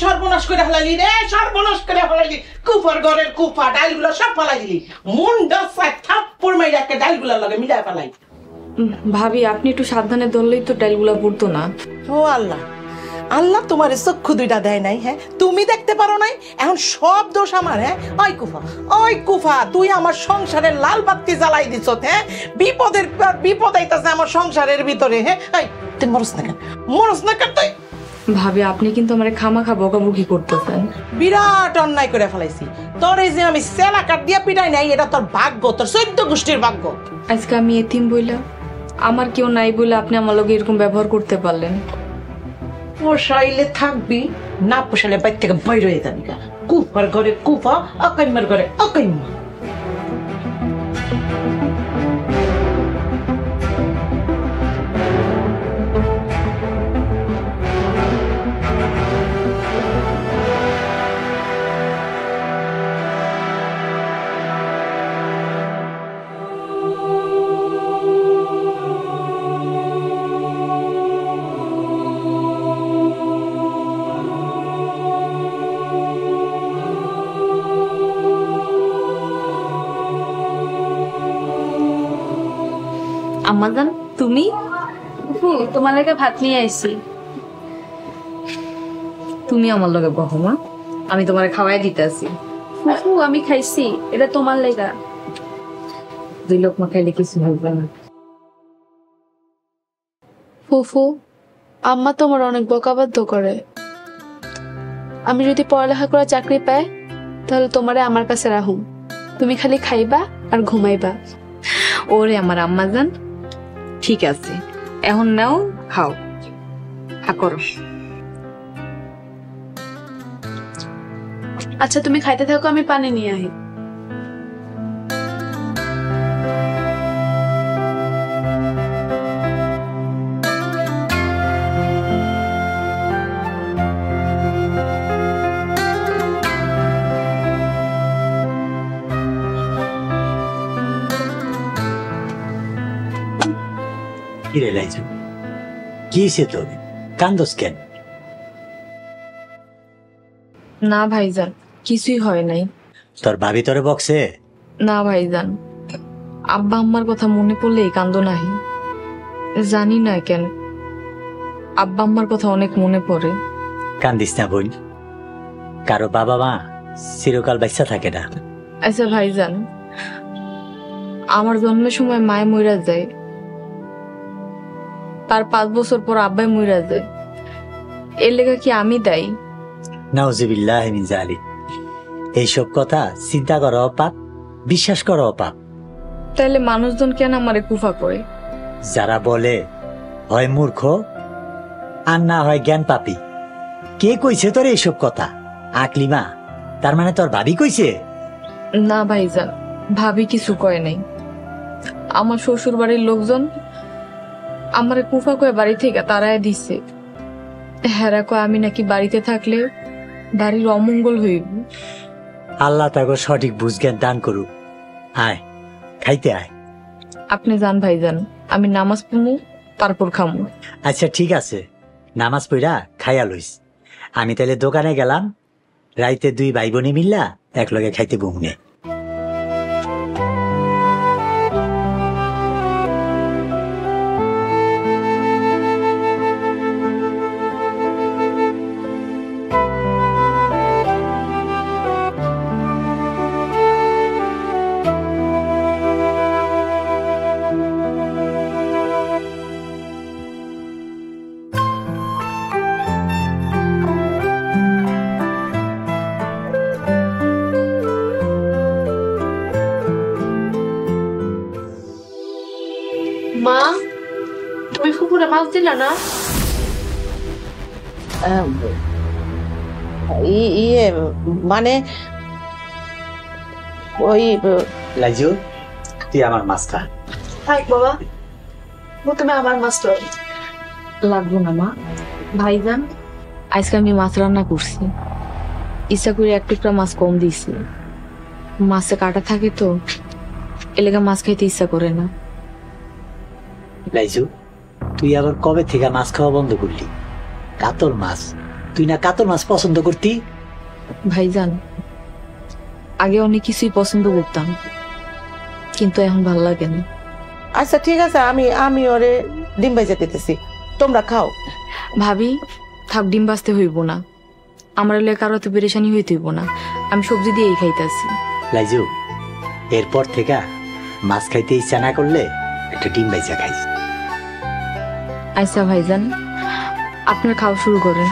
সর্বনাশ করে ফেলালি রে, সর্বনাশ করে ফেলালি। কুফার ঘরের কুফা, ডালগুলো সব ফেলাই দিলি। মুন্ডা সাত থাপ্পড় মাইরা একটা ডালগুলোর লগে মিলাই ফেলাই। ভাবি আপনি একটু সাবধানে ধরলেই তো ডালগুলা পড়তো না। ও আল্লাহ, আল্লাহ তোমার চক্ষু দুইটা দেয় নাই? হ্যাঁ, তুমি দেখতে পারো নাই? এখন সব দোষ আমার? হ্যাঁ, ওই কুফা, ওই কুফা, তুই আমার সংসারের লাল বাতি জ্বালাই দিছ। হ্যাঁ, বিপদের বিপদ আইতাছে আমার সংসারের ভিতরে। হ্যাঁ, তুই মরস না কেন? মরস না কেন তুই? ভাবি আপনি কিন্তু আমার খামাখা বকাবকি করতেছেন। বিরাট অন্যায় করে ফেলাইছি। তোর এই যে আমি সেলা কাট দিয়া পিটাই নাই, এটা তোর ভাগ্য, তোর 14 গোষ্ঠীর ভাগ্য। আজকে আমি এতিম বইলা, আমার কেউ নাই বলে আপনি আমার লগে এরকম ব্যবহার করতে পারলেন। পোষাইলে থাকবি, না পোষাইলে বাইর থেকে বাইর হয়ে যাবি। কুফার ঘরে কুফা, অকাইমার ঘরে অকাইমা। আম্মাজান তুমি? তোমার লাগে ভাত নিয়ে আইছি। তুমি আমার লগে বহো মা, আমি তোমার খাওয়াই দিতে আসি। ফুফু আমি খাইছি, এটা তোমার লাগা। 2 লোকমা খাইলে কিছু হবে না। ফুফু, আম্মা তোমার অনেক বকাবাধ্য করে। আমি যদি পড়ালেখা করে চাকরি পাই তাহলে তোমারে আমার কাছে রাখুম, তুমি খালি খাইবা আর ঘুমাইবা। ওরে আমার আম্মাজান, ঠিক আছে, এখন নাও খাও, হা করো। আচ্ছা তুমি খাইতে থাকো, আমি পানি নিয়ে আহি। কিরে লাইজু, কি হয়েছে তোর? কান্দোস কেন? না ভাইজান, কিছুই হয় নাই। তোর ভাবি তোরে বকছে? না ভাইজান, আব্বা আম্মার কথা মনে পড়লেই কান্দ নাহি। জানি না কেন, আব্বা আম্মার কথা অনেক মনে পড়ে। কান্দিস না বোন, কারো বাবা মা চিরকাল বাচ্চা থাকে না। আচ্ছা ভাইজান, আমার জন্মের সময় মায়ে মইরা যায়, তার 5 বছর পর আব্বাই মইরা যায়। এর লেগা কি আমি দায়ী? নাউজুবিল্লাহ মিন যালিক। এইসব কথা চিন্তা করা পাপ, বিশ্বাস করা পাপ। তাহলে মানুষজন কেন আমারে কুফা করে? যারা বলে হয় মূর্খ আর না হয় জ্ঞান পাপী। কে কইছে তোর এইসব কথা? আকলিমা, তার মানে তোর ভাবি কইছে? না ভাইজান, ভাবি কিছু কয় নাই। আমার শ্বশুর বাড়ির লোকজন আমারে কুফা কয়ে বাড়ি থেকে তাড়ায় দিছে। হেরা কয় আমি নাকি বাড়িতে থাকলে বাড়ির অমঙ্গল হইব। আল্লাহ তাকে সঠিক বুঝজ্ঞান দান করুক। আয় খাইতে আয়। আপনি যান ভাইজান, আমি নামাজ পড়মু, তারপর খামু। আচ্ছা ঠিক আছে, নামাজ পড়া খাইয়া লইস। আমি তাহলে দোকানে গেলাম, রাইতে 2 ভাই বোনে মিল্লা একলগে খাইতে বমুনে। মা, তুমি ফুফুরে মাছ দিলা না? ইয়ে মানে ওই লাইজু, তুই আমার মাছ খা। থাক বাবা, তুমি আমার মাছ তো লাগবো না মা। ভাইজান, আজকে আমি মাছ রান্না করছি, ইচ্ছা করে 1 টুকরা মাছ কম দিছি। মাছে কাটা থাকে তো, এলাকা মাছ খাইতে ইচ্ছা করে না। লাইজু, তুই আবার কবে থেকে মাছ খাওয়া বন্ধ করলি? কাতল মাছ তুই না কাতল মাছ পছন্দ করতি? ভাইজান, আগে অনেক কিছুই পছন্দ করতাম, কিন্তু এখন ভালো লাগে না। আচ্ছা ঠিক আছে, আমি ওরে ডিম ভাইজা দিতেছি, তোমরা খাও। ভাবি থাক, ডিম বাঁচতে হইব না, আমার এলাকায় কারো তো পেরেশানি হইতে হইব না, আমি সবজি দিয়েই খাইতেছি। লাইজু, এরপর থেকে মাছ খাইতে ইচ্ছা না করলে একটা ডিম ভাইজা খাইস। আচ্ছা ভাইজান, আপনার খাওয়া শুরু করেন।